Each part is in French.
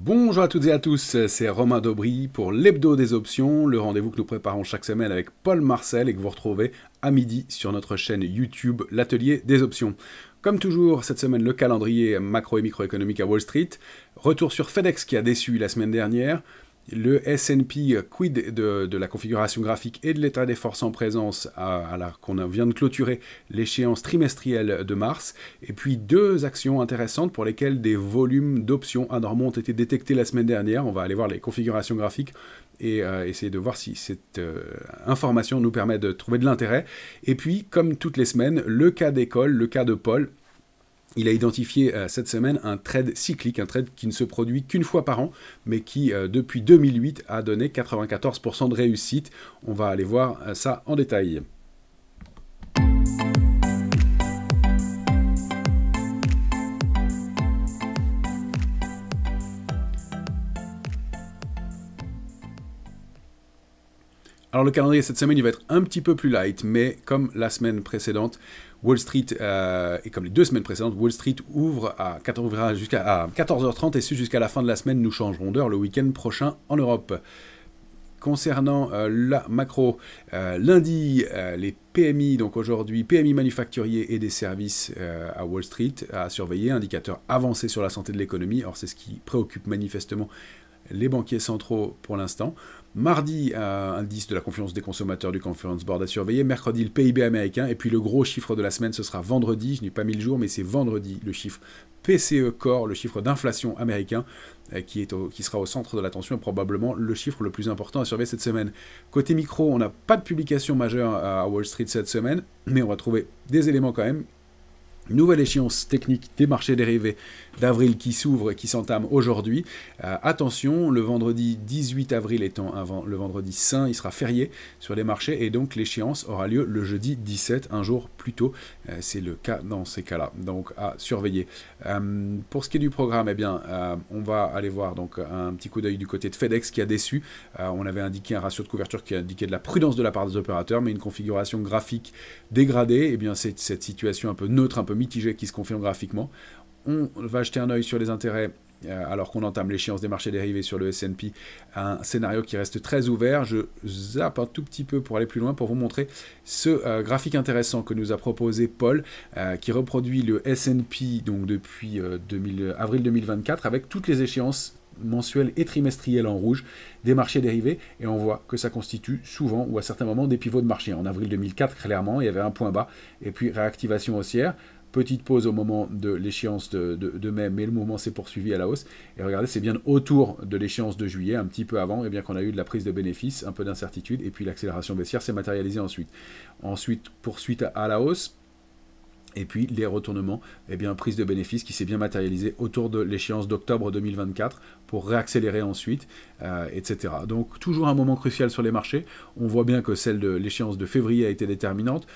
Bonjour à toutes et à tous, c'est Romain Daubry pour l'Hebdo des options, le rendez-vous que nous préparons chaque semaine avec Paul Marcel et que vous retrouvez à midi sur notre chaîne YouTube, l'Atelier des options. Comme toujours, cette semaine, le calendrier macro et microéconomique à Wall Street. Retour sur FedEx qui a déçu la semaine dernière. Le S&P quid de la configuration graphique et de l'état des forces en présence alors qu'on vient de clôturer l'échéance trimestrielle de mars. Et puis deux actions intéressantes pour lesquelles des volumes d'options anormaux ont été détectés la semaine dernière. On va aller voir les configurations graphiques et essayer de voir si cette information nous permet de trouver de l'intérêt. Et puis, comme toutes les semaines, le cas d'école, le cas de Paul. Il a identifié cette semaine un trade cyclique, un trade qui ne se produit qu'une fois par an, mais qui, depuis 2008, a donné 94% de réussite. On va aller voir ça en détail. Alors le calendrier cette semaine, il va être un petit peu plus light, mais comme la semaine précédente, Wall Street, et comme les deux semaines précédentes, Wall Street ouvre jusqu'à 14h30 et jusqu'à la fin de la semaine, nous changerons d'heure le week-end prochain en Europe. Concernant la macro, lundi, les PMI, donc aujourd'hui, PMI manufacturier et des services à Wall Street à surveiller, indicateur avancé sur la santé de l'économie. Or, c'est ce qui préoccupe manifestement les banquiers centraux pour l'instant. Mardi, indice de la confiance des consommateurs du Conference Board à surveiller. Mercredi, le PIB américain. Et puis le gros chiffre de la semaine, ce sera vendredi. Je n'ai pas mis le jour, mais c'est vendredi, le chiffre PCE Core, le chiffre d'inflation américain, qui sera au centre de l'attention et probablement le chiffre le plus important à surveiller cette semaine. Côté micro, on n'a pas de publication majeure à Wall Street cette semaine, mais on va trouver des éléments quand même. Nouvelle échéance technique des marchés dérivés d'avril qui s'ouvre et qui s'entame aujourd'hui. Attention, le vendredi 18 avril étant le vendredi saint, il sera férié sur les marchés et donc l'échéance aura lieu le jeudi 17, un jour plus tôt. C'est le cas dans ces cas-là, donc à surveiller. Pour ce qui est du programme, eh bien, on va aller voir donc un petit coup d'œil du côté de FedEx qui a déçu. On avait indiqué un ratio de couverture qui indiquait de la prudence de la part des opérateurs, mais une configuration graphique dégradée. Eh bien, c'est cette situation un peu neutre, un peu mitigé qui se confirme graphiquement. On va jeter un œil sur les intérêts alors qu'on entame l'échéance des marchés dérivés sur le S&P, un scénario qui reste très ouvert. Je zappe un tout petit peu pour aller plus loin pour vous montrer ce graphique intéressant que nous a proposé Paul, qui reproduit le S&P donc depuis avril 2024 avec toutes les échéances mensuelles et trimestrielles en rouge des marchés dérivés, et on voit que ça constitue souvent ou à certains moments des pivots de marché. En avril 2004, clairement, il y avait un point bas et puis réactivation haussière. Petite pause au moment de l'échéance de mai, mais le mouvement s'est poursuivi à la hausse. Et regardez, c'est bien autour de l'échéance de juillet, un petit peu avant, et bien qu'on a eu de la prise de bénéfices, un peu d'incertitude, et puis l'accélération baissière s'est matérialisée ensuite. Ensuite, poursuite à la hausse. Et puis les retournements, eh bien prise de bénéfices qui s'est bien matérialisée autour de l'échéance d'octobre 2024 pour réaccélérer ensuite, etc. Donc toujours un moment crucial sur les marchés. On voit bien que celle de l'échéance de février a été déterminante,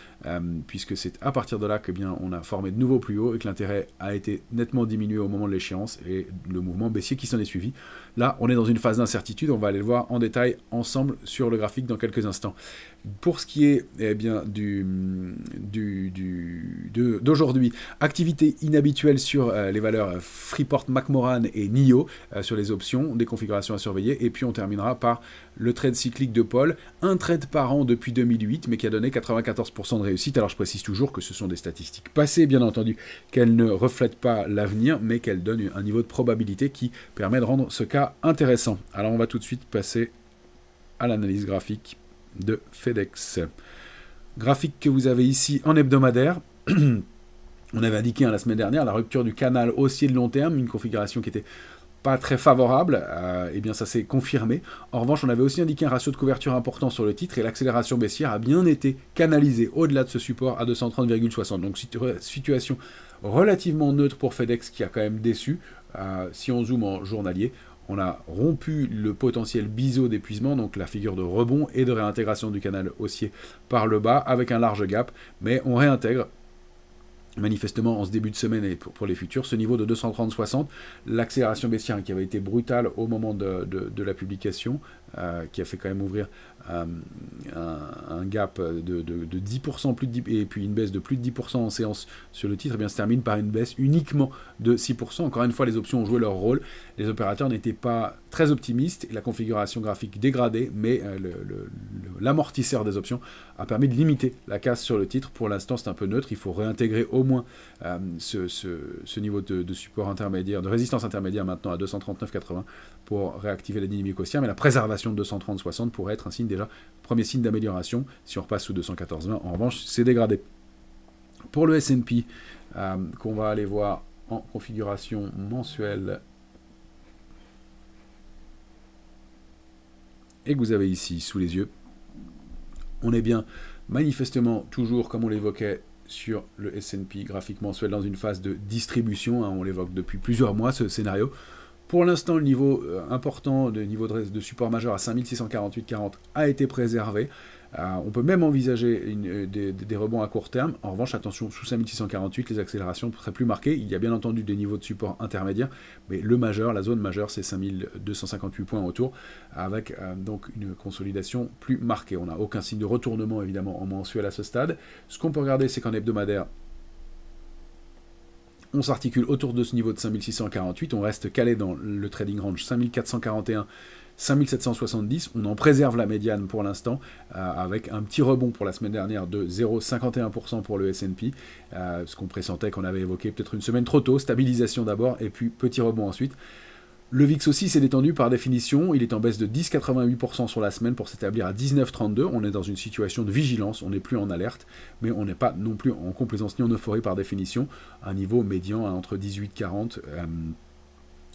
puisque c'est à partir de là que bien on a formé de nouveaux plus hauts et que l'intérêt a été nettement diminué au moment de l'échéance et le mouvement baissier qui s'en est suivi. Là, on est dans une phase d'incertitude. On va aller le voir en détail ensemble sur le graphique dans quelques instants. Pour ce qui est bien d'aujourd'hui, activité inhabituelle sur les valeurs Freeport McMoran et NIO sur les options, des configurations à surveiller, et puis on terminera par le trade cyclique de Paul, un trade par an depuis 2008, mais qui a donné 94% de réussite. Alors je précise toujours que ce sont des statistiques passées, bien entendu, qu'elles ne reflètent pas l'avenir, mais qu'elles donnent un niveau de probabilité qui permet de rendre ce cas intéressant. Alors on va tout de suite passer à l'analyse graphique de FedEx. Graphique que vous avez ici en hebdomadaire. On avait indiqué la semaine dernière la rupture du canal haussier de long terme, une configuration qui était pas très favorable, et bien ça s'est confirmé. En revanche, on avait aussi indiqué un ratio de couverture important sur le titre et l'accélération baissière a bien été canalisée au-delà de ce support à 230,60. Donc situation relativement neutre pour FedEx qui a quand même déçu. Si on zoome en journalier, on a rompu le potentiel biseau d'épuisement, donc la figure de rebond et de réintégration du canal haussier par le bas avec un large gap, mais on réintègre manifestement en ce début de semaine et pour les futurs, ce niveau de 230,60, l'accélération baissière qui avait été brutale au moment de la publication qui a fait quand même ouvrir un gap de 10%, plus de 10, et puis une baisse de plus de 10% en séance sur le titre, eh bien, se termine par une baisse uniquement de 6%. Encore une fois, les options ont joué leur rôle. Les opérateurs n'étaient pas très optimistes, la configuration graphique dégradée, mais l'amortisseur des options a permis de limiter la casse sur le titre. Pour l'instant, c'est un peu neutre. Il faut réintégrer au moins ce niveau de support intermédiaire, de résistance intermédiaire maintenant à 239,80 pour réactiver la dynamique haussière, mais la préservation de 230,60 pourrait être un signe déjà, premier signe d'amélioration. Si on repasse sous 214,20, en revanche, c'est dégradé. Pour le S&P, qu'on va aller voir en configuration mensuelle, et que vous avez ici sous les yeux, on est bien manifestement toujours, comme on l'évoquait, sur le S&P graphique mensuel dans une phase de distribution. On l'évoque depuis plusieurs mois, ce scénario. Pour l'instant, le niveau important, le niveau de support majeur à 5648,40 a été préservé. On peut même envisager des rebonds à court terme. En revanche, attention, sous 5648, les accélérations seraient plus marquées. Il y a bien entendu des niveaux de support intermédiaires, mais le majeur, la zone majeure, c'est 5258 points autour, avec donc une consolidation plus marquée. On n'a aucun signe de retournement, évidemment, en mensuel à ce stade. Ce qu'on peut regarder, c'est qu'en hebdomadaire, on s'articule autour de ce niveau de 5648, on reste calé dans le trading range 5441, 5770, on en préserve la médiane pour l'instant, avec un petit rebond pour la semaine dernière de 0,51% pour le S&P, ce qu'on pressentait, qu'on avait évoqué peut-être une semaine trop tôt, stabilisation d'abord, et puis petit rebond ensuite. Le VIX aussi s'est détendu par définition, il est en baisse de 10,88% sur la semaine pour s'établir à 19,32. On est dans une situation de vigilance, on n'est plus en alerte, mais on n'est pas non plus en complaisance ni en euphorie par définition. Un niveau médian entre 18,40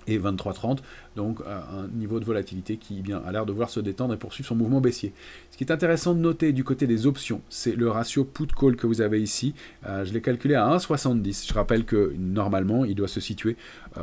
et 23,30, donc un niveau de volatilité qui a l'air de vouloir se détendre et poursuivre son mouvement baissier. Ce qui est intéressant de noter du côté des options, c'est le ratio put-call que vous avez ici. Je l'ai calculé à 1,70. Je rappelle que normalement, il doit se situer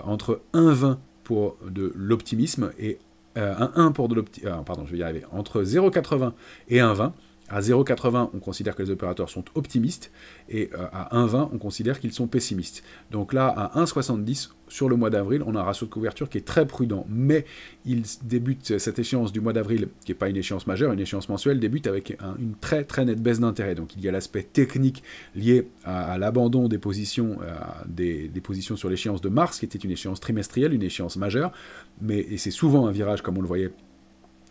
entre 1,20 pour de l'optimisme et 1 pour de l'optimisme. Pardon, je vais y arriver. Entre 0,80 et 1,20. À 0,80, on considère que les opérateurs sont optimistes, et à 1,20, on considère qu'ils sont pessimistes. Donc là, à 1,70, sur le mois d'avril, on a un ratio de couverture qui est très prudent, mais il débute cette échéance du mois d'avril, qui n'est pas une échéance majeure, une échéance mensuelle, débute avec une très très nette baisse d'intérêt. Donc il y a l'aspect technique lié à l'abandon des positions, des positions sur l'échéance de mars, qui était une échéance trimestrielle, une échéance majeure, et c'est souvent un virage, comme on le voyait.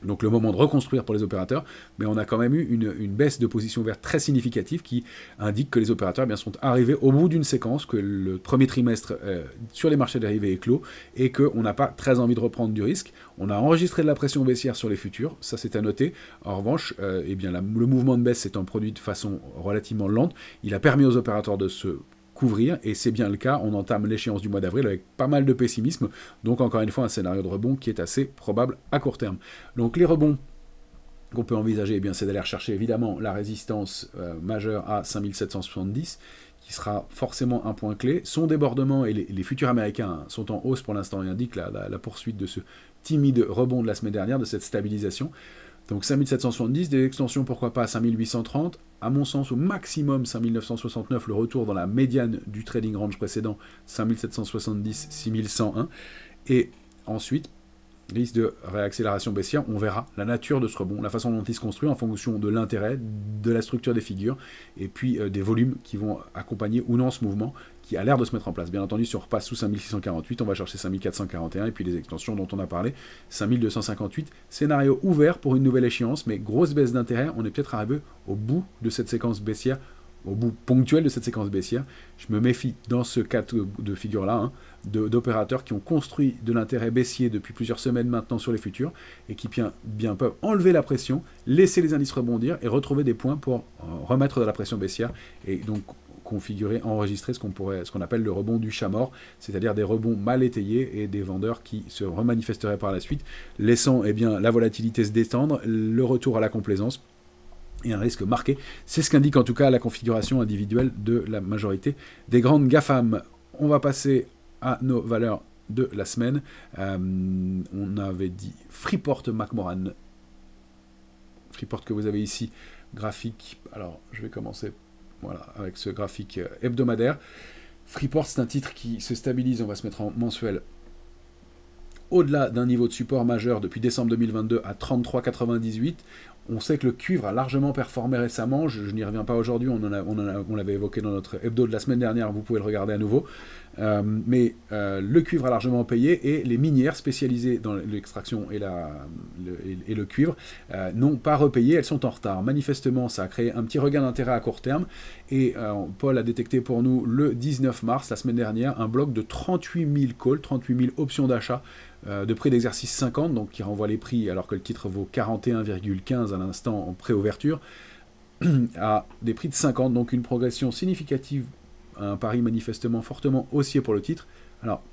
Donc le moment de reconstruire pour les opérateurs, mais on a quand même eu une baisse de position verte très significative qui indique que les opérateurs sont arrivés au bout d'une séquence, que le premier trimestre sur les marchés dérivés est clos, et qu'on n'a pas très envie de reprendre du risque. On a enregistré de la pression baissière sur les futurs, ça c'est à noter. En revanche, le mouvement de baisse s'étant produit de façon relativement lente, il a permis aux opérateurs de se couvrir, et c'est bien le cas, on entame l'échéance du mois d'avril avec pas mal de pessimisme, donc encore une fois un scénario de rebond qui est assez probable à court terme. Donc les rebonds qu'on peut envisager, c'est d'aller rechercher évidemment la résistance majeure à 5770, qui sera forcément un point clé. Son débordement, et les futurs américains sont en hausse pour l'instant, et indiquent la poursuite de ce timide rebond de la semaine dernière, de cette stabilisation. Donc 5770, des extensions pourquoi pas à 5830, à mon sens au maximum 5969, le retour dans la médiane du trading range précédent, 5770, 6101, et ensuite, risque de réaccélération baissière, on verra la nature de ce rebond, la façon dont il se construit en fonction de l'intérêt, de la structure des figures, et puis des volumes qui vont accompagner ou non ce mouvement, qui a l'air de se mettre en place. Bien entendu, si on repasse sous 5648, on va chercher 5441, et puis les extensions dont on a parlé, 5258, scénario ouvert pour une nouvelle échéance, mais grosse baisse d'intérêt, on est peut-être arrivé au bout de cette séquence baissière, au bout ponctuel de cette séquence baissière. Je me méfie dans ce cas de figure-là, d'opérateurs qui ont construit de l'intérêt baissier depuis plusieurs semaines maintenant sur les futurs, et qui bien peuvent enlever la pression, laisser les indices rebondir, et retrouver des points pour remettre de la pression baissière, et donc configurer, enregistrer ce qu'on appelle le rebond du chat mort, c'est-à-dire des rebonds mal étayés et des vendeurs qui se remanifesteraient par la suite, laissant la volatilité se détendre, le retour à la complaisance et un risque marqué. C'est ce qu'indique en tout cas la configuration individuelle de la majorité des grandes GAFAM. On va passer à nos valeurs de la semaine. On avait dit Freeport-McMoRan. Freeport que vous avez ici, graphique. Alors, je vais commencer avec ce graphique hebdomadaire. Freeport, c'est un titre qui se stabilise, on va se mettre en mensuel, au-delà d'un niveau de support majeur depuis décembre 2022 à 33,98. On sait que le cuivre a largement performé récemment, je n'y reviens pas aujourd'hui, on l'avait évoqué dans notre hebdo de la semaine dernière, vous pouvez le regarder à nouveau. Le cuivre a largement payé et les minières spécialisées dans l'extraction et le cuivre n'ont pas repayé, elles sont en retard. Manifestement, ça a créé un petit regain d'intérêt à court terme et Paul a détecté pour nous le 19 mars, la semaine dernière, un bloc de 38 000 calls, 38 000 options d'achat de prix d'exercice 50, donc qui renvoie les prix alors que le titre vaut 41,15 à l'instant en pré-ouverture, à des prix de 50, donc une progression significative, un pari manifestement fortement haussier pour le titre, alors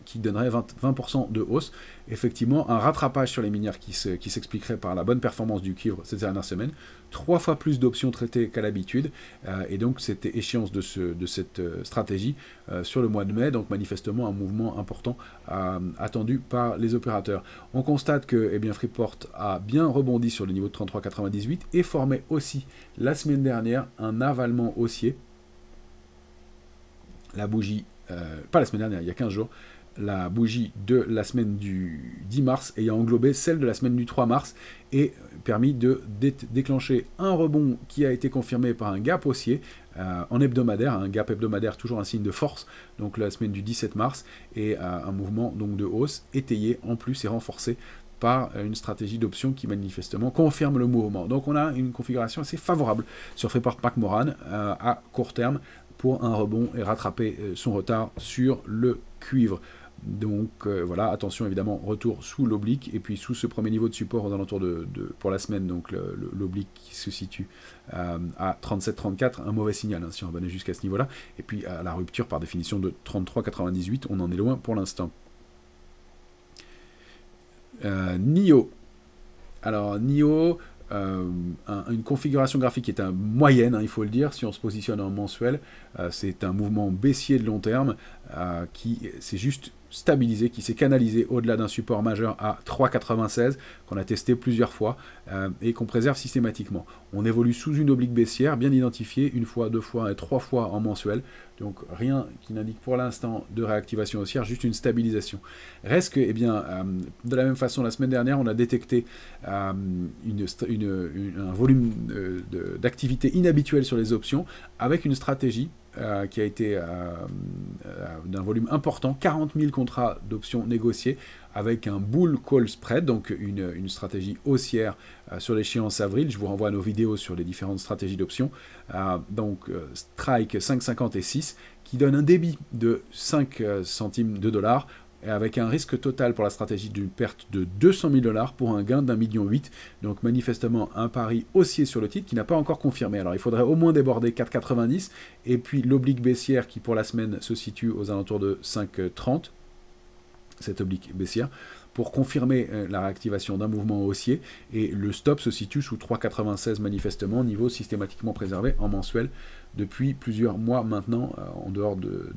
qui donnerait 20% de hausse. Effectivement, un rattrapage sur les minières qui s'expliquerait par la bonne performance du cuivre ces dernières semaines, 3 fois plus d'options traitées qu'à l'habitude, et donc c'était échéance de cette stratégie sur le mois de mai, donc manifestement un mouvement important attendu par les opérateurs. On constate que Freeport a bien rebondi sur le niveau de 33,98 et formait aussi la semaine dernière un avalement haussier. La bougie, pas la semaine dernière, il y a 15 jours, la bougie de la semaine du 10 mars ayant englobé celle de la semaine du 3 mars et permis de déclencher un rebond qui a été confirmé par un gap haussier en hebdomadaire, un gap hebdomadaire toujours un signe de force, donc la semaine du 17 mars, et un mouvement donc de hausse étayé en plus et renforcé par une stratégie d'option qui manifestement confirme le mouvement. Donc on a une configuration assez favorable sur Freeport-McMoRan à court terme pour un rebond et rattraper son retard sur le cuivre. Donc voilà, attention évidemment, retour sous l'oblique, et puis sous ce premier niveau de support aux alentours pour la semaine, donc l'oblique qui se situe à 37,34, un mauvais signal si on revenait jusqu'à ce niveau-là, et puis à la rupture par définition de 33,98, on en est loin pour l'instant. NIO. Alors NIO, une configuration graphique qui est moyenne, il faut le dire, si on se positionne en mensuel, c'est un mouvement baissier de long terme qui s'est juste stabilisé, qui s'est canalisé au-delà d'un support majeur à 3,96 qu'on a testé plusieurs fois et qu'on préserve systématiquement. On évolue sous une oblique baissière bien identifiée, une fois, 2 fois et 3 fois en mensuel, donc rien qui n'indique pour l'instant de réactivation haussière, juste une stabilisation. Reste que, de la même façon, la semaine dernière, on a détecté un volume d'activité inhabituel sur les options avec une stratégie qui a été d'un volume important, 40 000 contrats d'options négociés avec un bull call spread, donc une stratégie haussière sur l'échéance avril. Je vous renvoie à nos vidéos sur les différentes stratégies d'options. Strike 5,50 et 6 qui donne un débit de 5 centimes de dollars, et avec un risque total pour la stratégie d'une perte de 200 000 $ pour un gain d'1,8 million. Donc manifestement un pari haussier sur le titre qui n'a pas encore confirmé. Alors il faudrait au moins déborder 4,90 et puis l'oblique baissière qui pour la semaine se situe aux alentours de 5,30, cette oblique baissière, pour confirmer la réactivation d'un mouvement haussier, et le stop se situe sous 3,96 manifestement, niveau systématiquement préservé en mensuel depuis plusieurs mois maintenant, en dehors de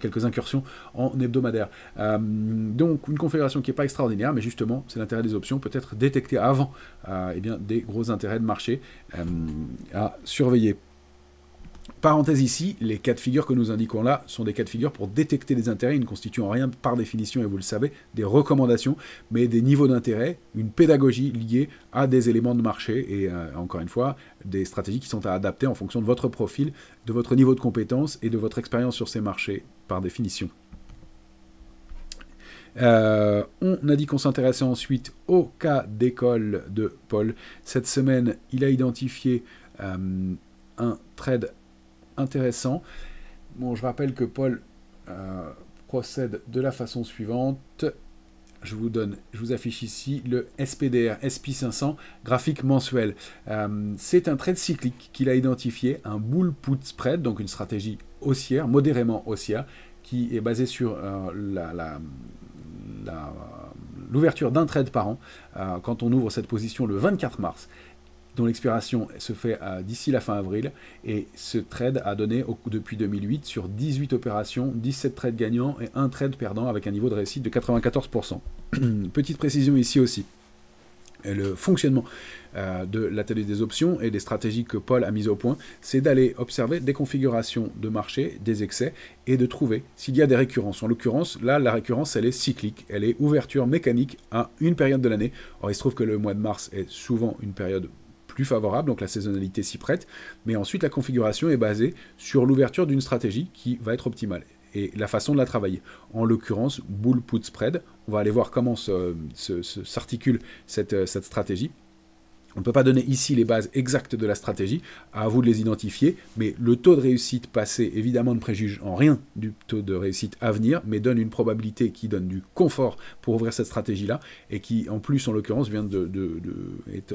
quelques incursions en hebdomadaire. Donc une configuration qui n'est pas extraordinaire, mais justement c'est l'intérêt des options, peut-être détecter avant des gros intérêts de marché à surveiller. Parenthèse ici, les cas de figure que nous indiquons là sont des cas de figure pour détecter des intérêts, ils ne constituent en rien par définition, et vous le savez, des recommandations, mais des niveaux d'intérêt, une pédagogie liée à des éléments de marché, et encore une fois, des stratégies qui sont à adapter en fonction de votre profil, de votre niveau de compétence et de votre expérience sur ces marchés, par définition. On a dit qu'on s'intéressait ensuite au cas d'école de Paul. Cette semaine, il a identifié un trade intéressant. Bon, je rappelle que Paul procède de la façon suivante. Je vous affiche ici le SPDR, SP500, graphique mensuel. C'est un trade cyclique qu'il a identifié, un bull put spread, donc une stratégie haussière, modérément haussière, qui est basée sur l'ouverture d'un trade par an, quand on ouvre cette position le 24 mars. Dont l'expiration se fait d'ici la fin avril, et ce trade a donné depuis 2008 sur 18 opérations, 17 trades gagnants et 1 trade perdant avec un niveau de réussite de 94%. Petite précision ici aussi. le fonctionnement de l'atelier des options et des stratégies que Paul a mises au point, c'est d'aller observer des configurations de marché, des excès, et de trouver s'il y a des récurrences. En l'occurrence, là, la récurrence, elle est cyclique, elle est ouverture mécanique à une période de l'année. Or, il se trouve que le mois de mars est souvent une période plus favorable, donc la saisonnalité s'y prête, mais ensuite la configuration est basée sur l'ouverture d'une stratégie qui va être optimale et la façon de la travailler. En l'occurrence, Bull Put Spread, on va aller voir comment s'articule cette stratégie. On ne peut pas donner ici les bases exactes de la stratégie, à vous de les identifier, mais le taux de réussite passé, évidemment, ne préjuge en rien du taux de réussite à venir, mais donne une probabilité qui donne du confort pour ouvrir cette stratégie-là, et qui, en plus, en l'occurrence,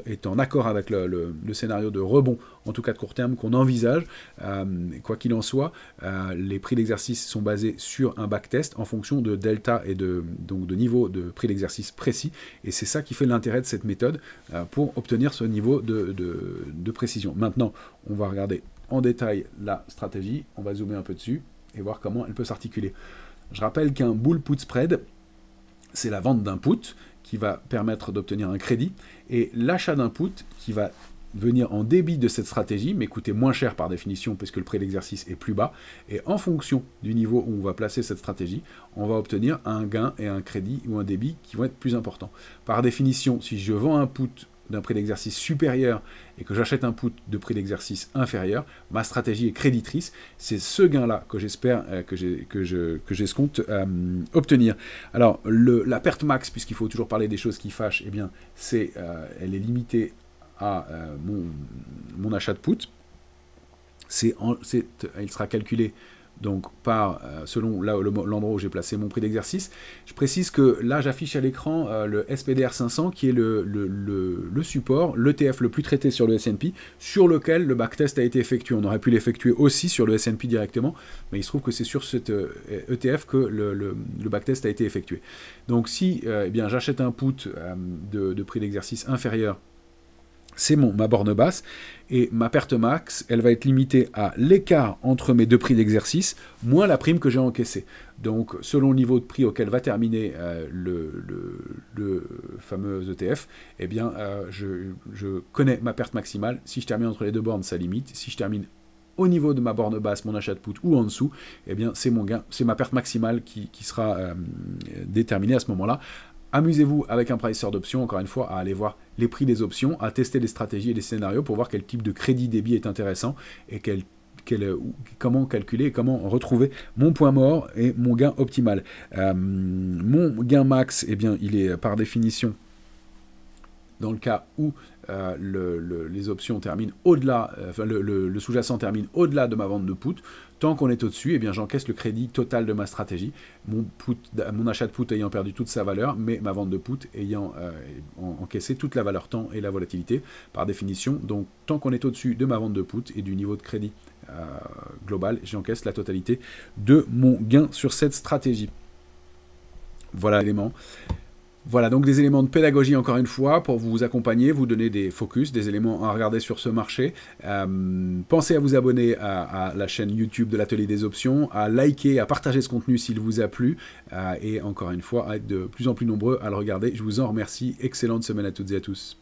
est en accord avec le scénario de rebond, en tout cas de court terme, qu'on envisage. Quoi qu'il en soit, les prix d'exercice sont basés sur un backtest en fonction de delta et donc de niveau de prix d'exercice précis, et c'est ça qui fait l'intérêt de cette méthode pour obtenir ce niveau de précision. Maintenant, on va regarder en détail la stratégie, on va zoomer un peu dessus et voir comment elle peut s'articuler. Je rappelle qu'un bull put spread, c'est la vente d'un put qui va permettre d'obtenir un crédit, et l'achat d'un put qui va venir en débit de cette stratégie, mais coûter moins cher par définition puisque le prix d'exercice est plus bas, et en fonction du niveau où on va placer cette stratégie, on va obtenir un gain et un crédit ou un débit qui vont être plus importants. Par définition, si je vends un put d'un prix d'exercice supérieur et que j'achète un put de prix d'exercice inférieur, ma stratégie est créditrice. C'est ce gain-là que j'espère, que j'escompte obtenir. Alors, la perte max, puisqu'il faut toujours parler des choses qui fâchent, eh bien, elle est limitée à mon achat de put. Il sera calculé donc selon l'endroit où j'ai placé mon prix d'exercice. Je précise que là, j'affiche à l'écran le SPDR 500, qui est le support, l'ETF le plus traité sur le S&P, sur lequel le backtest a été effectué. On aurait pu l'effectuer aussi sur le S&P directement, mais il se trouve que c'est sur cet ETF que le backtest a été effectué. Donc si bien, j'achète un put de prix d'exercice inférieur, c'est ma borne basse, et ma perte max, elle va être limitée à l'écart entre mes deux prix d'exercice, moins la prime que j'ai encaissée. Donc, selon le niveau de prix auquel va terminer le fameux ETF, eh bien, je connais ma perte maximale. Si je termine entre les deux bornes, ça limite. Si je termine au niveau de ma borne basse, mon achat de put, ou en dessous, eh bien, c'est mon gain, c'est ma perte maximale qui sera déterminée à ce moment-là. Amusez-vous avec un priceur d'options, encore une fois, à aller voir les prix des options, à tester des stratégies et des scénarios pour voir quel type de crédit débit est intéressant et comment calculer et comment retrouver mon point mort et mon gain optimal. Mon gain max, eh bien, il est par définition dans le cas où les options terminent au-delà, le sous-jacent termine au-delà de ma vente de put. Tant qu'on est au-dessus, eh bien, j'encaisse le crédit total de ma stratégie, mon achat de put ayant perdu toute sa valeur, mais ma vente de put ayant encaissé toute la valeur temps et la volatilité, par définition. Donc, tant qu'on est au-dessus de ma vente de put et du niveau de crédit global, j'encaisse la totalité de mon gain sur cette stratégie. Voilà l'élément. Voilà, donc des éléments de pédagogie, encore une fois, pour vous accompagner, vous donner des focus, des éléments à regarder sur ce marché. Pensez à vous abonner à la chaîne YouTube de l'Atelier des Options, à liker, à partager ce contenu s'il vous a plu, et encore une fois, à être de plus en plus nombreux à le regarder. Je vous en remercie. Excellente semaine à toutes et à tous.